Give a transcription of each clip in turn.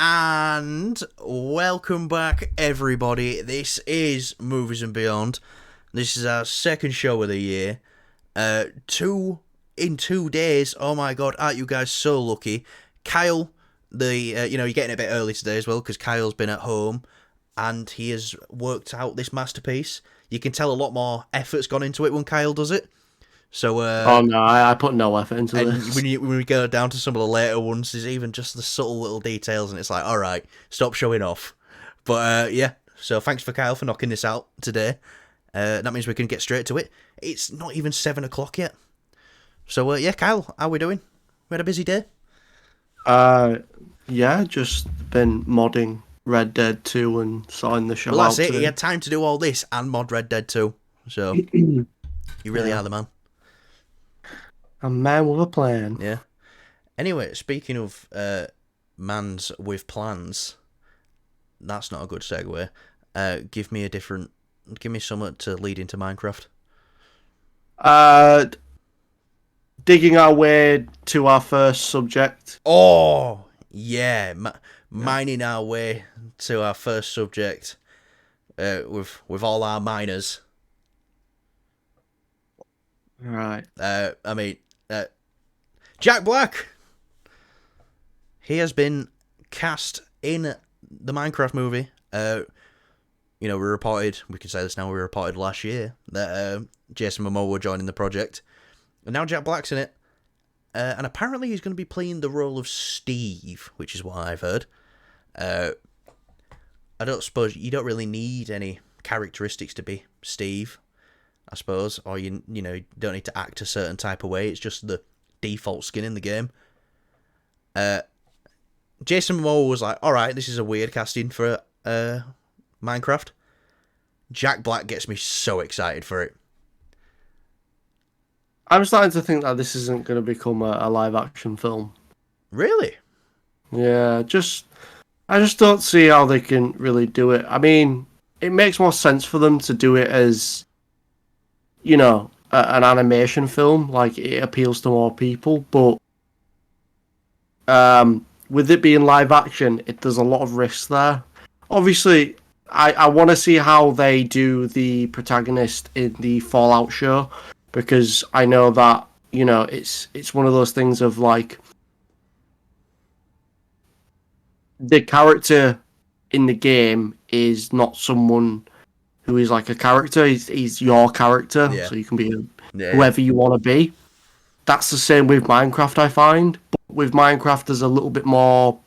And welcome back, everybody. This is Movies and Beyond. This is our second show of the year. 2 in 2 days. Oh my god, aren't you guys so lucky? Kyle, you're getting a bit early today as well because Kyle's been at home and he has worked out this masterpiece. You can tell a lot more effort's gone into it when Kyle does it. So, oh no, I put no effort into this. When we go down to some of the later ones, there's even just the subtle little details, and it's like, all right, stop showing off. But yeah, so thanks for Kyle for knocking this out today. That means we can get straight to it. It's not even 7 o'clock yet. So yeah, Kyle, how we doing? We had a busy day. Yeah, just been modding Red Dead 2 and sorting the show out. Well, that's it. Today. He had time to do all this and mod Red Dead 2. So you really are the man. A man with a plan. Yeah. Anyway, speaking of mans with plans, that's not a good segue. Give me something to lead into Minecraft. Digging our way to our first subject. Oh, yeah. Mining our way to our first subject with all our miners. Right. Jack Black. He has been cast in the Minecraft movie. We can say this now, we reported last year that Jason Momoa were joining the project. And now Jack Black's in it. And apparently he's going to be playing the role of Steve, which is what I've heard. I don't suppose you don't really need any characteristics to be Steve, I suppose, or you don't need to act a certain type of way. It's just the default skin in the game. Jason Momoa was like, all right, this is a weird casting for Minecraft. Jack Black gets me so excited for it. I'm starting to think that this isn't going to become a live action film. Really? Yeah, I just don't see how they can really do it. I mean, it makes more sense for them to do it as, an animation film, like it appeals to more people, but with it being live action, there's a lot of risks there. Obviously, I want to see how they do the protagonist in the Fallout show, because I know that, it's one of those things of like, the character in the game is not someone who is like a character, he's your character, yeah. So you can be whoever you want to be. That's the same with Minecraft, I find. But with Minecraft, there's a little bit more.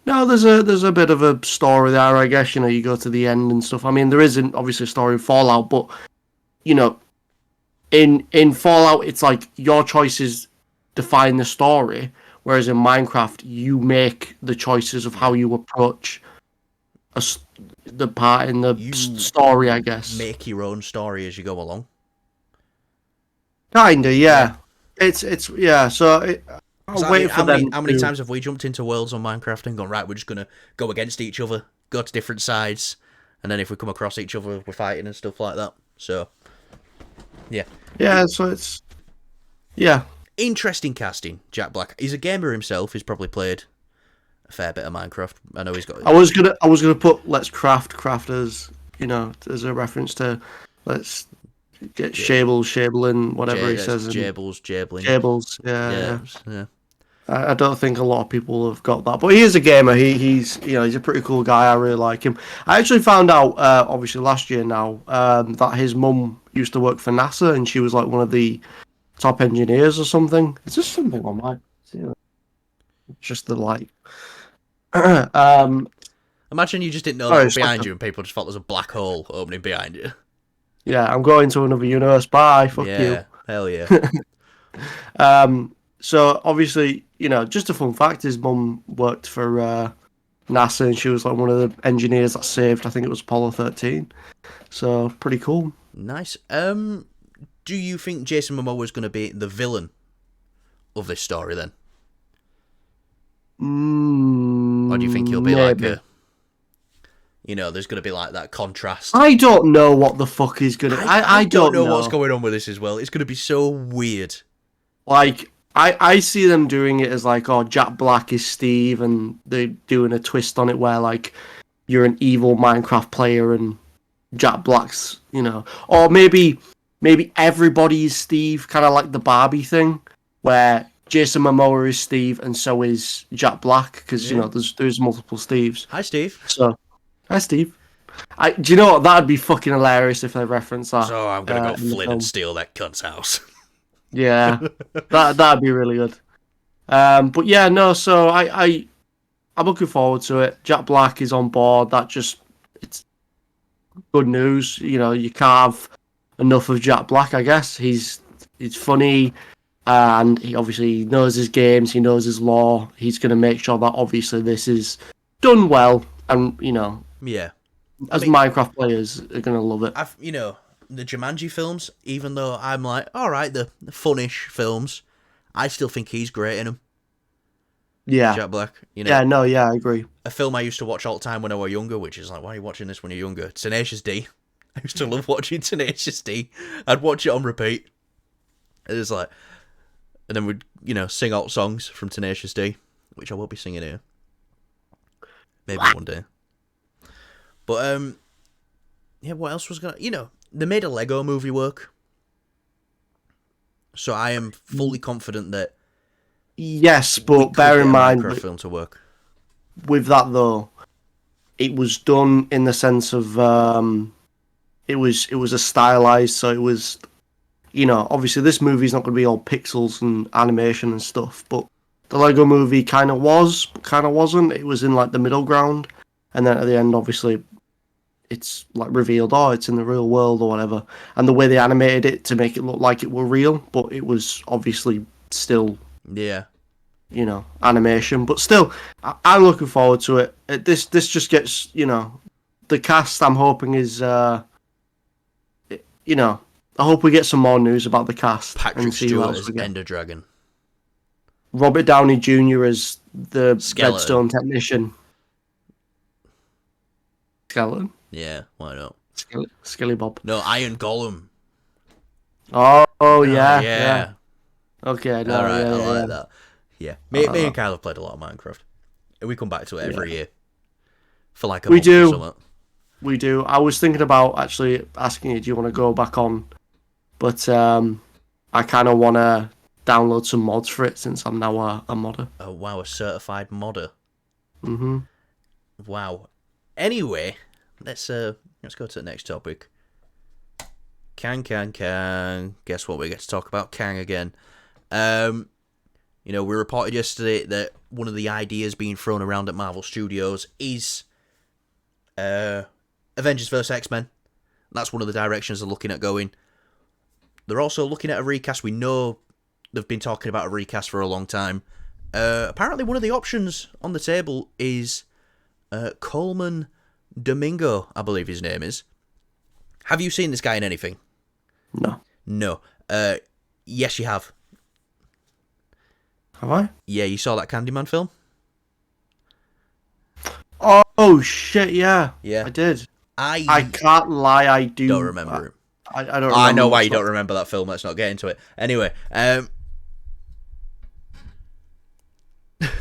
No, there's a bit of a story there, I guess. You go to the end and stuff. I mean, there isn't obviously a story in Fallout, but in Fallout, it's like your choices define the story, whereas in Minecraft, you make the choices of how you approach the part in the story, I guess. Make your own story as you go along. Kinda, yeah. It's yeah. So I'll wait for them. How many times have we jumped into worlds on Minecraft and gone, right, we're just gonna go against each other, go to different sides, and then if we come across each other, we're fighting and stuff like that. So, yeah. Yeah. So it's interesting casting. Jack Black. He's a gamer himself. He's probably played a fair bit of Minecraft. I know he's got. I was gonna put let's craft as as a reference to let's get Shabling, whatever he says. Jables, yeah. I don't think a lot of people have got that, but he is a gamer. He's a pretty cool guy. I really like him. I actually found out, obviously last year now, that his mum used to work for NASA and she was like one of the top engineers or something. Is this something on my? Just the light. Imagine you just didn't know that was behind you and people just thought there's a black hole opening behind you. Yeah, I'm going to another universe. Bye. Fuck you. Hell yeah. So obviously, just a fun fact, his mum worked for NASA and she was like one of the engineers that saved, I think it was Apollo 13. So pretty cool. Nice. Do you think Jason Momoa is going to be the villain of this story then? Or do you think he'll be maybe. like there's going to be like that contrast? I don't know what the fuck he's going to... I don't know what's going on with this as well. It's going to be so weird. Like, I see them doing it as like, oh, Jack Black is Steve, and they're doing a twist on it where like you're an evil Minecraft player and Jack Black's, or maybe everybody is Steve, kind of like the Barbie thing, where Jason Momoa is Steve and so is Jack Black, because there's multiple Steves. Hi, Steve. So, hi, Steve. Do you know what? That'd be fucking hilarious if they reference that. So I'm gonna go Flynn and steal that cunt's house. Yeah, that'd be really good. But yeah, no. So I'm looking forward to it. Jack Black is on board. It's good news. You can't have enough of Jack Black. I guess he's funny, and he obviously knows his games. He knows his lore. He's going to make sure that obviously this is done well, and yeah. Minecraft players are going to love it. The Jumanji films, even though I'm like, all right, the funnish films, I still think he's great in them. Yeah. Jack Black. Yeah, I agree. A film I used to watch all the time when I was younger, which is like, why are you watching this when you're younger? Tenacious D. I used to love watching Tenacious D. I'd watch it on repeat. It was like, and then we'd, sing out songs from Tenacious D, which I will be singing here. Maybe one day. But, yeah, what else was going to... they made a Lego movie work. So I am fully confident that... Yes, but bear in mind... Minecraft film to work. With that, though, it was done in the sense of... it was a stylized, so it was... obviously this movie's not going to be all pixels and animation and stuff, but the Lego movie kind of was, but kind of wasn't. It was in, like, the middle ground. And then at the end, obviously... it's like revealed, it's in the real world or whatever, and the way they animated it to make it look like it were real, but it was obviously still animation. But still, I'm looking forward to it. This just gets the cast. I'm hoping is I hope we get some more news about the cast. Patrick Stewart as Ender Dragon, Robert Downey Jr. as the Skeleton. Redstone technician. Skeleton. Yeah, why not? Skilly Bob. No, Iron Golem. Oh yeah. Okay, no, all right, I like that. Yeah, me and Kyle have played a lot of Minecraft. And we come back to it every year for like a month or something. We do. I was thinking about actually asking you, do you want to go back on? But I kind of want to download some mods for it since I'm now a modder. Oh wow, a certified modder. Mm-hmm. Wow. Anyway, let's go to the next topic. KANG. Guess what? We get to talk about KANG again. We reported yesterday that one of the ideas being thrown around at Marvel Studios is Avengers vs. X-Men. That's one of the directions they're looking at going. They're also looking at a recast. We know they've been talking about a recast for a long time. Apparently, one of the options on the table is Coleman Domingo, I believe his name is. Have you seen this guy in anything? No. Yes, you have. Have I? Yeah, you saw that Candyman film? Oh shit, yeah. Yeah. I did. I can't lie, I do. Don't remember it. I don't remember. I know why you don't remember that film. Let's not get into it. Anyway,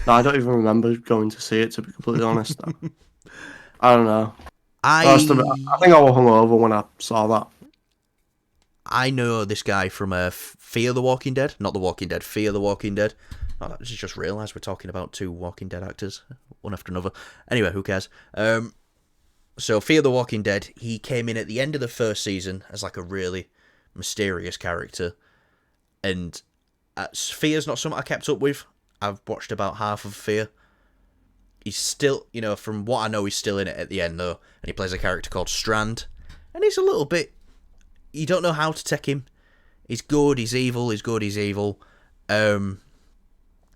No, I don't even remember going to see it, to be completely honest. I don't know. I think I was hungover when I saw that. I know this guy from Fear the Walking Dead. Not The Walking Dead, Fear the Walking Dead. Oh, I just realised we're talking about two Walking Dead actors, one after another. Anyway, who cares? So, Fear the Walking Dead, he came in at the end of the first season as like a really mysterious character. And Fear's not something I kept up with. I've watched about half of Fear. He's still, from what I know, he's still in it at the end, though. And he plays a character called Strand. And he's a little bit... You don't know how to take him. He's good, he's evil, he's good, he's evil. But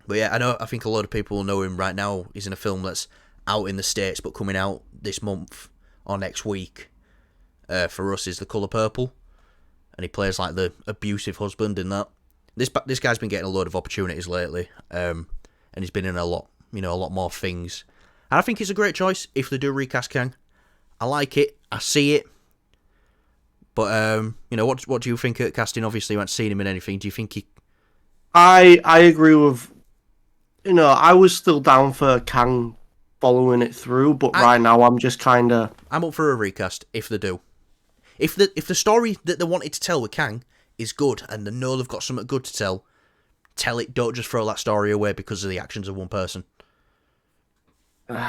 yeah, I think a lot of people will know him right now. He's in a film that's out in the States, but coming out this month or next week. For us, is The Colour Purple. And he plays like the abusive husband in that. This guy's been getting a load of opportunities lately. And he's been in a lot more things. And I think it's a great choice if they do recast KANG. I like it. I see it. But, what do you think of casting? Obviously, you haven't seen him in anything. Do you think he... I agree with. I was still down for Kang following it through, but right now I'm just kind of. I'm up for a recast if they do. If the story that they wanted to tell with Kang is good and they know they've got something good to tell it. Don't just throw that story away because of the actions of one person. Do you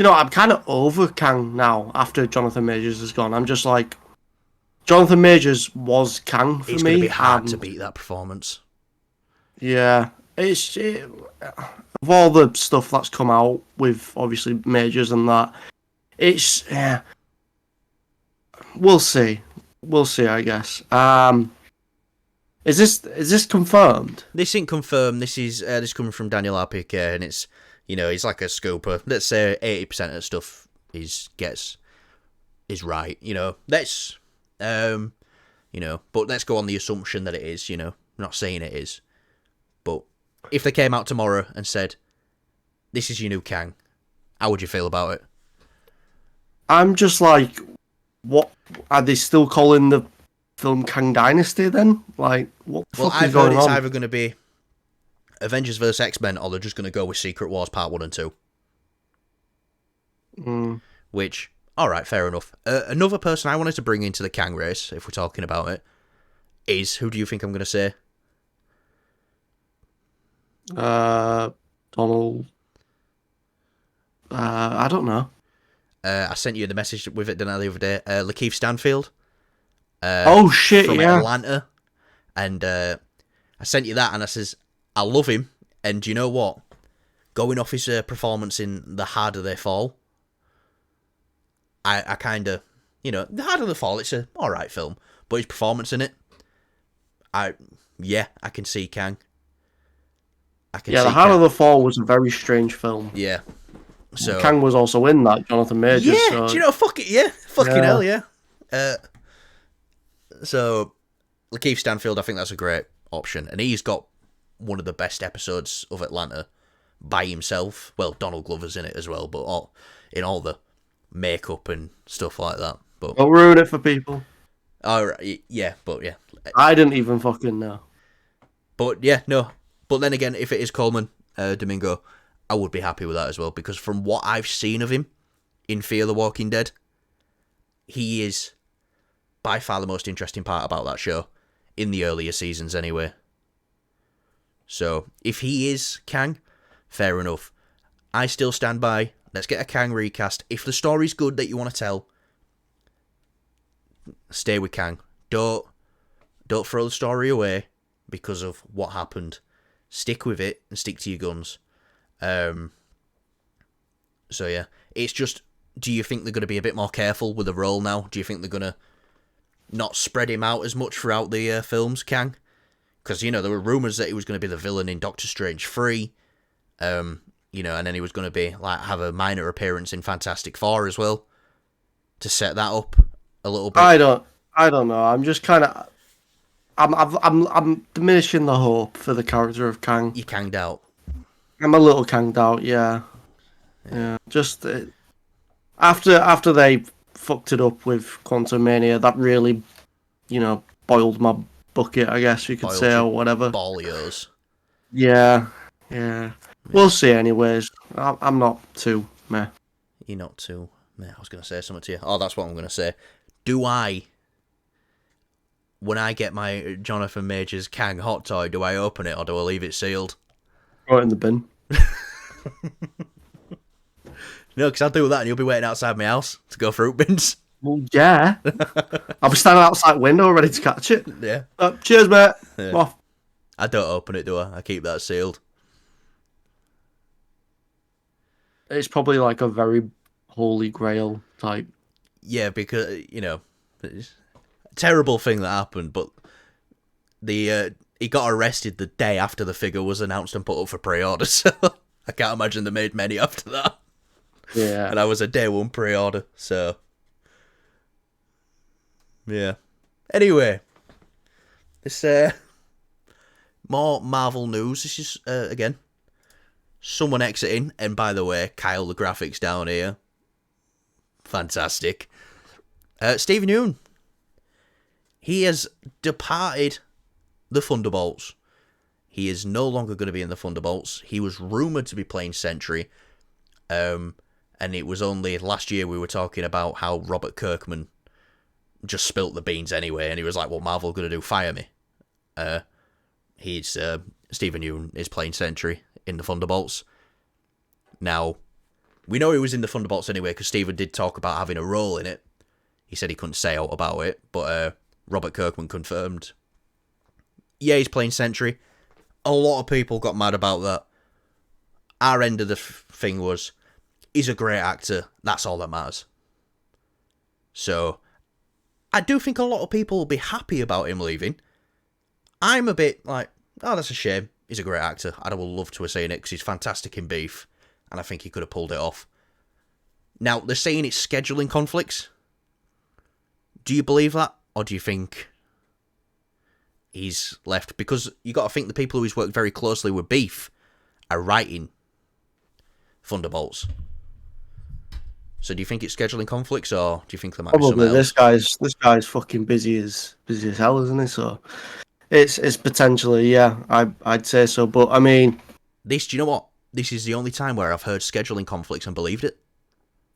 know, I'm kind of over Kang now after Jonathan Majors has gone. I'm just like, Jonathan Majors was Kang for me. It's going to be hard to beat that performance. Yeah. Of all the stuff that's come out with, obviously, Majors and that, yeah. We'll see. We'll see, I guess. Is this confirmed? This ain't confirmed. This is coming from Daniel RPK, and it's, he's like a scooper. Let's say 80% of the stuff is right. Let's but let's go on the assumption that it is. I'm not saying it is, but if they came out tomorrow and said, "This is your new Kang," how would you feel about it? I'm just like, what are they still calling the film Kang Dynasty then? Like, what the fuck is going on? It's either going to be Avengers vs X-Men or they're just going to go with Secret Wars Part 1 and 2. Which, alright, fair enough. Another person I wanted to bring into the Kang race, if we're talking about it, is, who do you think I'm going to say? Donald. I don't know. I sent you the message with it, didn't I, the other day? Lakeith Stanfield. Oh shit! From yeah. Atlanta, and I sent you that, and I says I love him, and you know what? Going off his performance in The Harder They Fall, I kind of, The Harder They Fall, it's a alright film, but his performance in it, I can see Kang. The Harder They Fall was a very strange film. Yeah. So Kang was also in that, Jonathan Majors. Yeah, so... do you know? Fuck it, yeah, fucking hell, yeah. So, Lakeith Stanfield, I think that's a great option. And he's got one of the best episodes of Atlanta by himself. Well, Donald Glover's in it as well, but in all the makeup and stuff like that. But don't ruin it for people. Yeah, but yeah. I didn't even fucking know. But yeah, no. But then again, if it is Coleman Domingo, I would be happy with that as well. Because from what I've seen of him in Fear the Walking Dead, he is by far the most interesting part about that show, in the earlier seasons anyway. So, if he is Kang, fair enough. I still stand by, let's get a Kang recast. If the story's good that you want to tell, stay with Kang. Don't throw the story away because of what happened. Stick with it and stick to your guns. So yeah, it's just, do you think they're going to be a bit more careful with the role now? Do you think they're going to not spread him out as much throughout the films, Kang? Because, there were rumours that he was going to be the villain in Doctor Strange 3, and then he was going to be, have a minor appearance in Fantastic Four as well, to set that up a little bit. I don't know, I'm just kind of, I'm diminishing the hope for the character of Kang. You Kanged out. I'm a little Kanged out, yeah. Just, after they fucked it up with Quantum Mania, that really, boiled my bucket, I guess you could say, or whatever. Bolios. Yeah. We'll see anyways. I'm not too meh. You're not too meh. I was going to say something to you. Oh, that's what I'm going to say. When I get my Jonathan Majors Kang hot toy, do I open it or do I leave it sealed? Throw it in the bin. No, because I'll do that and you'll be waiting outside my house to go fruit bins. Well, yeah. I'll be standing outside the window ready to catch it. Yeah. Cheers, mate. Yeah. Off. I don't open it, do I? I keep that sealed. It's probably like a very holy grail type. Yeah, because, it's a terrible thing that happened, but he got arrested the day after the figure was announced and put up for pre-order, so I can't imagine they made many after that. Yeah. And I was a day one pre-order, so yeah. Anyway, this more Marvel news. This is again someone exiting, and by the way, Kyle, the graphics down here, fantastic. Stephen Yeun He has departed the Thunderbolts. He is no longer going to be in the Thunderbolts. He was rumoured to be playing Sentry. And it was only last year we were talking about how Robert Kirkman just spilt the beans anyway. And he was like, what Marvel going to do? Fire me. Stephen Yeun is playing Sentry in the Thunderbolts. Now, we know he was in the Thunderbolts anyway because Stephen did talk about having a role in it. He said he couldn't say out about it, but Robert Kirkman confirmed. Yeah, he's playing Sentry. A lot of people got mad about that. Our end of the thing was, he's a great actor. That's all that matters. So, I do think a lot of people will be happy about him leaving. I'm a bit like, oh, that's a shame. He's a great actor. I would love to have seen it because he's fantastic in Beef. And I think he could have pulled it off. Now, they're saying it's scheduling conflicts. Do you believe that? Or do you think he's left? Because you got to think the people who he's worked very closely with Beef are writing Thunderbolts. So do you think it's scheduling conflicts, or do you think there might be something else? This guy's fucking busy as hell, isn't he? So it's potentially, yeah, I'd say so. But I mean, do you know what? This is the only time where I've heard scheduling conflicts and believed it.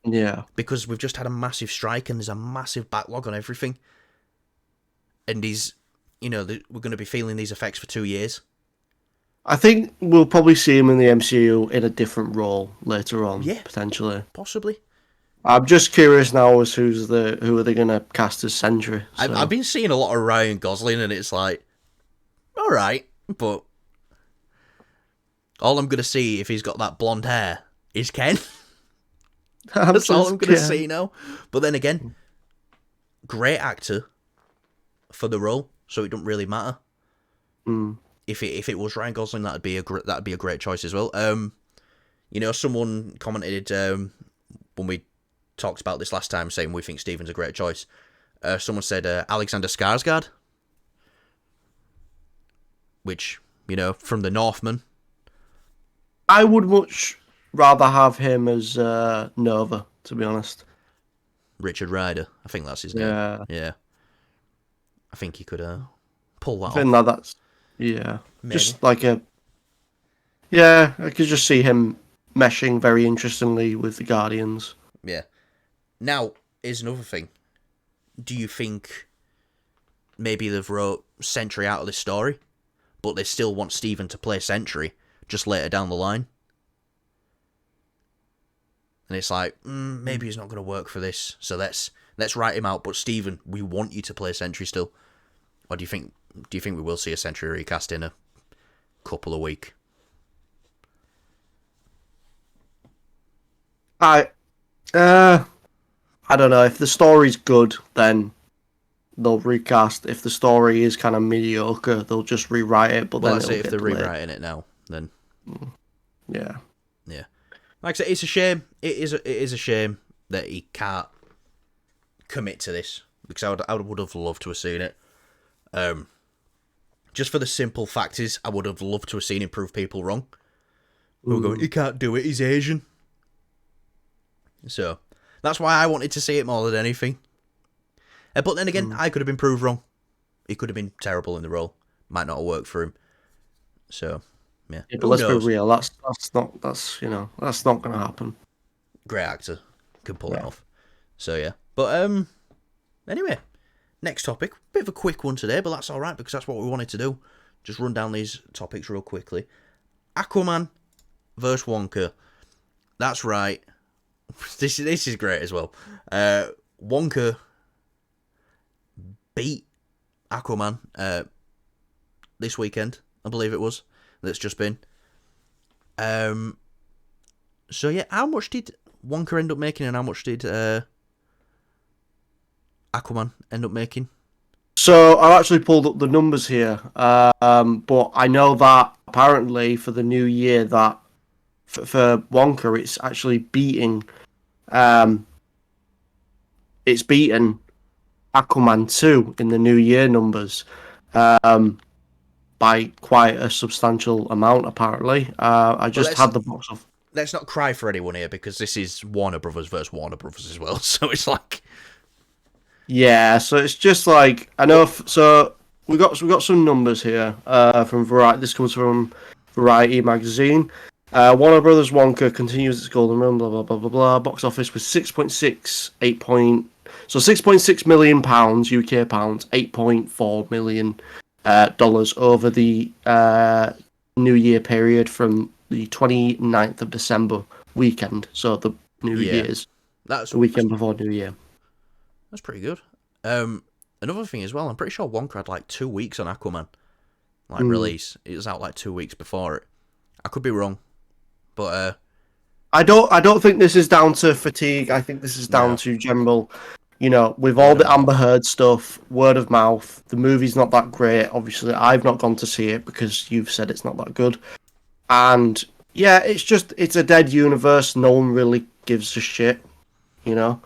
Yeah. Because we've just had a massive strike and there's a massive backlog on everything. And we're going to be feeling these effects for 2 years. I think we'll probably see him in the MCU in a different role later on, potentially. Possibly. I'm just curious now as who are they going to cast as Sentry. So. I've been seeing a lot of Ryan Gosling and it's like, all right, but all I'm going to see if he's got that blonde hair is Ken. That's all I'm going to see now. But then again, great actor for the role, so it don't really matter. Mm. If it was Ryan Gosling, that'd be a great choice as well. Someone commented when we talked about this last time, saying we think Stephen's a great choice. Someone said Alexander Skarsgård, which from the Northman. I would much rather have him as Nova, to be honest. Richard Rider, I think that's his name. Yeah. I think he could pull that off. I think that's maybe. Just like I could just see him meshing very interestingly with the Guardians. Yeah. Now, here's another thing. Do you think maybe they've wrote Sentry out of this story, but they still want Stephen to play Sentry just later down the line? And it's like, maybe he's not going to work for this, so let's write him out. But Stephen, we want you to play Sentry still. Or do you think we will see a Sentry recast in a couple of weeks? I don't know. If the story's good, then they'll recast. If the story is kind of mediocre, they'll just rewrite it. But then if they're rewriting it now, then yeah. Like I said, it's a shame. It is a shame that he can't commit to this, because I would have loved to have seen it. Just for the simple fact is, I would have loved to have seen him prove people wrong. Who go, he can't do it. He's Asian. So that's why I wanted to see it more than anything. But then again, I could have been proved wrong. He could have been terrible in the role. Might not have worked for him. So yeah. But let's be real. That's not going to happen. Great actor, could pull it off. So yeah. But anyway, next topic. Bit of a quick one today, but that's all right because that's what we wanted to do. Just run down these topics real quickly. Aquaman versus Wonka. That's right. This is great as well. Wonka beat Aquaman this weekend, I believe it was. That's just been. So yeah, how much did Wonka end up making, and how much did Aquaman end up making? So I've actually pulled up the numbers here, but I know that apparently for the new year that for Wonka it's actually beating Aquaman 2 in the new year numbers by quite a substantial amount apparently. I just had the box off. Let's not cry for anyone here because this is Warner Brothers versus Warner Brothers as well, so it's like Yeah, so it's just like I know. So we got some numbers here from Variety. This comes from Variety magazine. Warner Brothers Wonka continues its golden run. Blah blah blah blah blah. Box office was 6.68 point. So 6.6 million pounds UK pounds, 8.4 million dollars over the New Year period from the 29th of December weekend. So the New Yeah, Year's, that's the weekend before New Year. that's pretty good. Another thing as well, I'm pretty sure Wonka had like 2 weeks on Aquaman, like release. It was out like 2 weeks before it. I could be wrong, but I don't think this is down to fatigue. I think this is down no, to general, with all word of the Amber mouth. Heard stuff, word of mouth. The movie's not that great. Obviously, I've not gone to see it because you've said it's not that good. And yeah, it's a dead universe. No one really gives a shit, you know.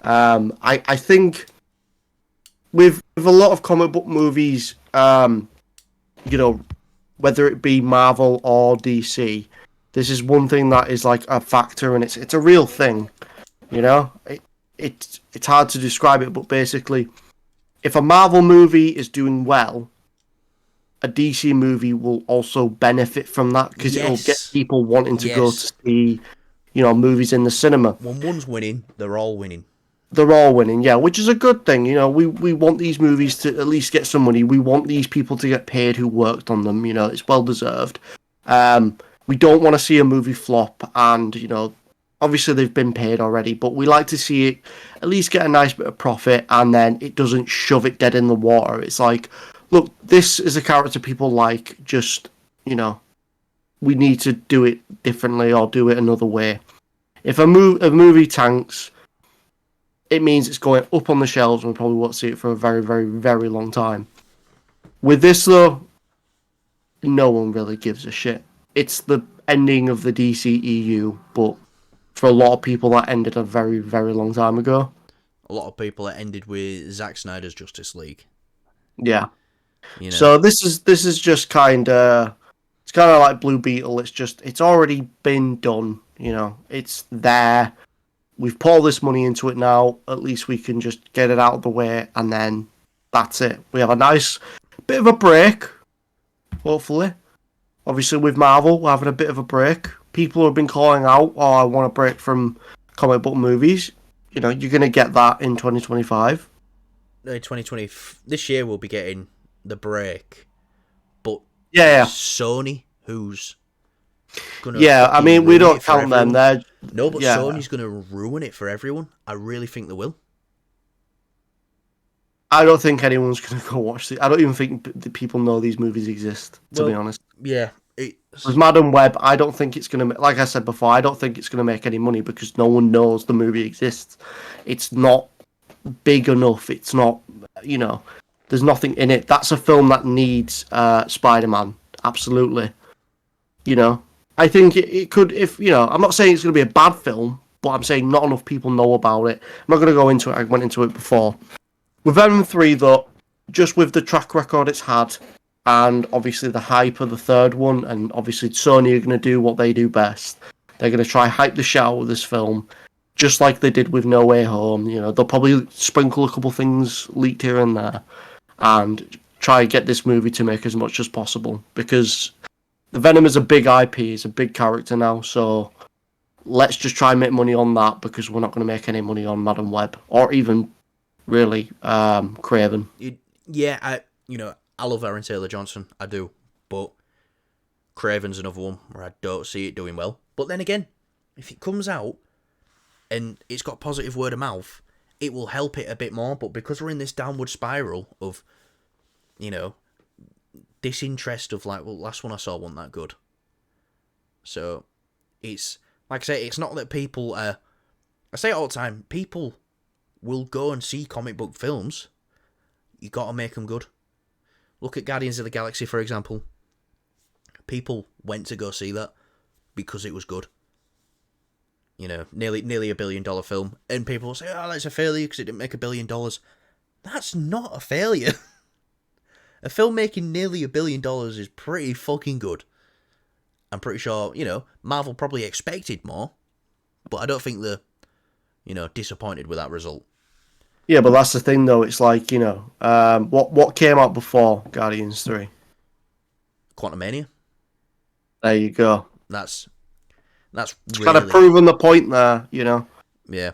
I think with a lot of comic book movies, you know, whether it be Marvel or DC, this is one thing that is like a factor, and it's a real thing. It's hard to describe it, but basically, if a Marvel movie is doing well, a DC movie will also benefit from that because it'll get Yes, people wanting to go to yes. see, movies in the cinema. When one's winning, they're all winning. They're all winning, yeah, which is a good thing. We want these movies to at least get some money. We want these people to get paid who worked on them. It's well deserved. We don't want to see a movie flop, and obviously they've been paid already, but we like to see it at least get a nice bit of profit, and then it doesn't shove it dead in the water. It's like, look, this is a character people like. Just we need to do it differently or do it another way. If a movie tanks, it means it's going up on the shelves and we probably won't see it for a very, very, very long time. With this, though, no one really gives a shit. It's the ending of the DCEU, but for a lot of people, that ended a very, very long time ago. A lot of people it ended with Zack Snyder's Justice League. Yeah. You know, So this is just it's kind of like Blue Beetle. It's already been done. It's there. We've put all this money into it now. At least we can just get it out of the way, and then that's it. We have a nice bit of a break, hopefully. Obviously, with Marvel, we're having a bit of a break. People have been calling out, "Oh, I want a break from comic book movies." You're going to get that in 2025. 2020 this year we'll be getting the break, but Yeah, Sony, who's gonna yeah. I fucking mean, we ruin it don't for count them. everyone. They're No, but yeah. Sony's gonna ruin it for everyone. I really think they will. I don't think anyone's going to go watch I don't even think the people know these movies exist. To be Well, honest. yeah, With it's Madam Web, I don't think it's going to, like I said before, I don't think it's going to make any money because no one knows the movie exists. It's not big enough. It's not, you know, there's nothing in it. That's a film that needs Spider-Man. Absolutely. I think it could, if, I'm not saying it's going to be a bad film, but I'm saying not enough people know about it. I'm not going to go into it. I went into it before. With Venom 3, though, just with the track record it's had, and obviously the hype of the third one, and obviously Sony are going to do what they do best. They're going to try hype the shit out of this film, just like they did with No Way Home. They'll probably sprinkle a couple things leaked here and there, and try and get this movie to make as much as possible. Because the Venom is a big IP, it's a big character now, so let's just try and make money on that because we're not going to make any money on Madam Web, or even, really, Craven. yeah. I love Aaron Taylor Johnson. I do, but Craven's another one where I don't see it doing well. But then again, if it comes out and it's got positive word of mouth, it will help it a bit more. But because we're in this downward spiral of, disinterest of like, well, last one I saw wasn't that good. So it's like I say, it's not that people. I say it all the time. People will go and see comic book films. You got to make them good. Look at Guardians of the Galaxy, for example. People went to go see that because it was good. Nearly $1 billion film, and people will say, "Oh, that's a failure because it didn't make $1 billion." That's not a failure. A film making nearly $1 billion is pretty fucking good. I'm pretty sure, Marvel probably expected more, but I don't think they're, disappointed with that result. Yeah, but that's the thing, though. It's like, what came out before Guardians 3? Quantumania. There you go. That's It's kind of really... proven the point there, Yeah.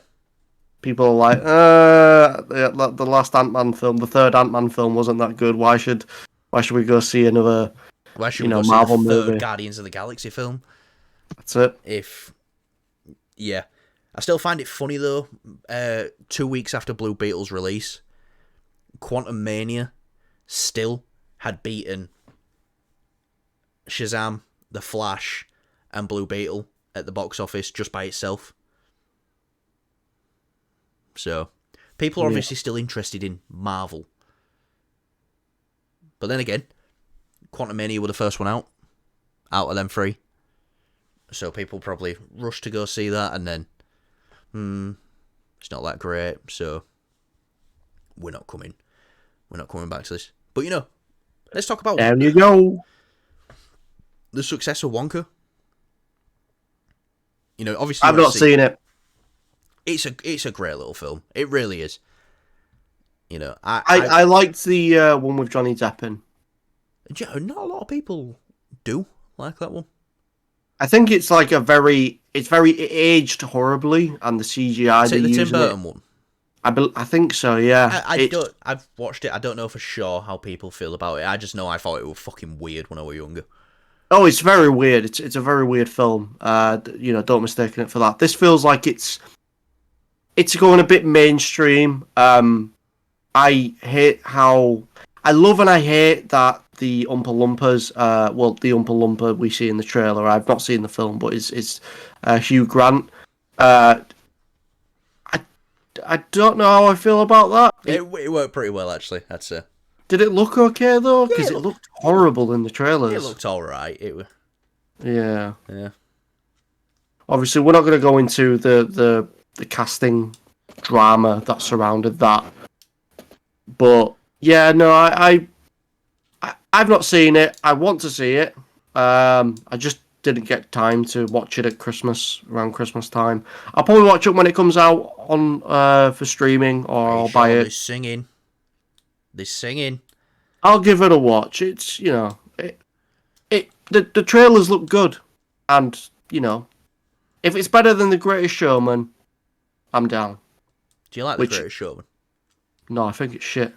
People are like, the last Ant-Man film, the third Ant-Man film wasn't that good. Why should we go see another, Why should we go see the Marvel third movie? Guardians of the Galaxy film? That's it. Yeah. I still find it funny, though, 2 weeks after Blue Beetle's release, Quantumania still had beaten Shazam, The Flash, and Blue Beetle at the box office just by itself. So, people are obviously still interested in Marvel. But then again, Quantumania were the first one out of them three. So people probably rush to go see that, and then, it's not that great, so we're not coming back to this. But, let's talk about... Down you go. The success of Wonka. Obviously... I've not seen it. It's a great little film. It really is. I liked the one with Johnny Depp in. Not a lot of people do like that one. I think it's like it aged horribly, and the CGI they use. The Tim Burton one. I think so. Yeah. I've watched it. I don't know for sure how people feel about it. I just know I thought it was fucking weird when I was younger. Oh, it's very weird. It's a very weird film. Don't mistake it for that. This feels like it's going a bit mainstream. I love and I hate that the Oompa Loompas, the Oompa Loompa we see in the trailer, I've not seen the film, but it's Hugh Grant. I don't know how I feel about that. It worked pretty well, actually, I'd say. Did it look okay, though? Because it looked horrible in the trailers. It looked alright. Yeah. Yeah. Obviously, we're not going to go into the casting drama that surrounded that. But, yeah, no, I've not seen it. I want to see it. I just didn't get time to watch it at around Christmas time. I'll probably watch it when it comes out on for streaming, or I'll buy it. They're singing. I'll give it a watch. It's, the trailers look good. And, if it's better than The Greatest Showman, I'm down. Do you like The Greatest Showman? No, I think it's shit.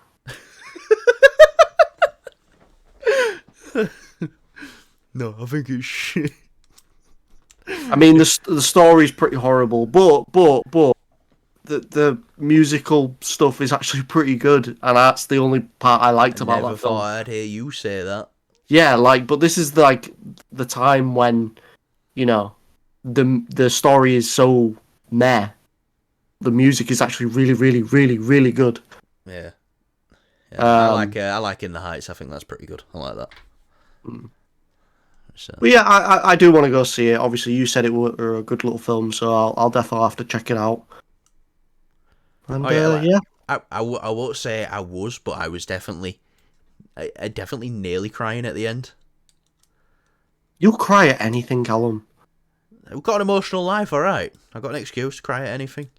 No, I think it's shit. I mean, the story's pretty horrible, but the musical stuff is actually pretty good, and that's the only part I liked about that film. I never thought I'd hear you say that. Yeah, but this is the time when, the story is so meh. The music is actually really, really, really, really good. Yeah. I like In the Heights. I think that's pretty good. I like that. So. But yeah, I do want to go see it. Obviously, you said it were a good little film, so I'll definitely have to check it out. And, yeah. I won't say I was, but I was definitely nearly crying at the end. You'll cry at anything, Callum. I've got an emotional life, alright. I've got an excuse to cry at anything.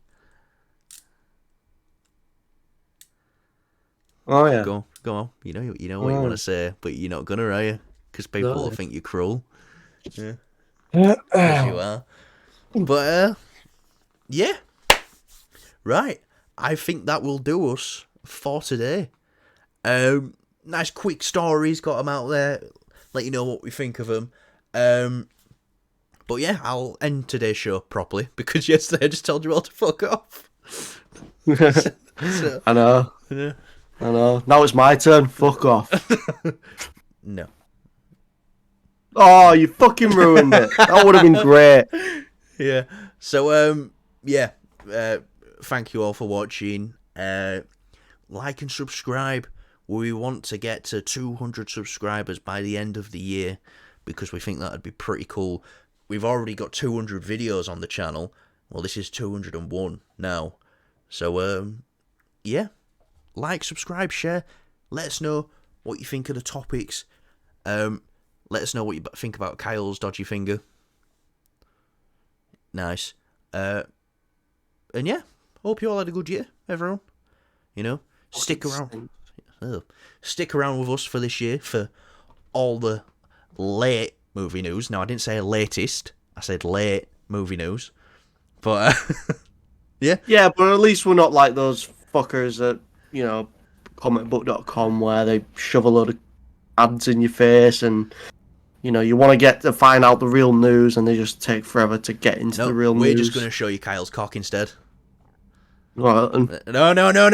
Oh yeah. Go on. You know what you want to say, but you're not gonna, are you? Because people will think you're cruel. Yeah. Yes, you are. But yeah. Right. I think that will do us for today. Nice quick stories, got them out there. Let you know what we think of them. But yeah, I'll end today's show properly because yesterday I just told you all to fuck off. I know. Yeah. I know. Now it's my turn. Fuck off. No. Oh, you fucking ruined it. That would have been great. Yeah. So, yeah. Thank you all for watching. Like and subscribe. We want to get to 200 subscribers by the end of the year because we think that'd be pretty cool. We've already got 200 videos on the channel. Well, this is 201 now. So, yeah. Like, subscribe, share. Let us know what you think of the topics. Let us know what you think about Kyle's dodgy finger. Nice. And yeah, hope you all had a good year, everyone. You know, stick around. Stick around with us for this year for all the late movie news. Now, I didn't say latest. I said late movie news. But, yeah. Yeah, but at least we're not like those fuckers at, you know, comicbook.com where they shove a load of ads in your face and, you know, you want to find out the real news and they just take forever to get into the real news. We're just going to show you Kyle's cock instead. Well, No.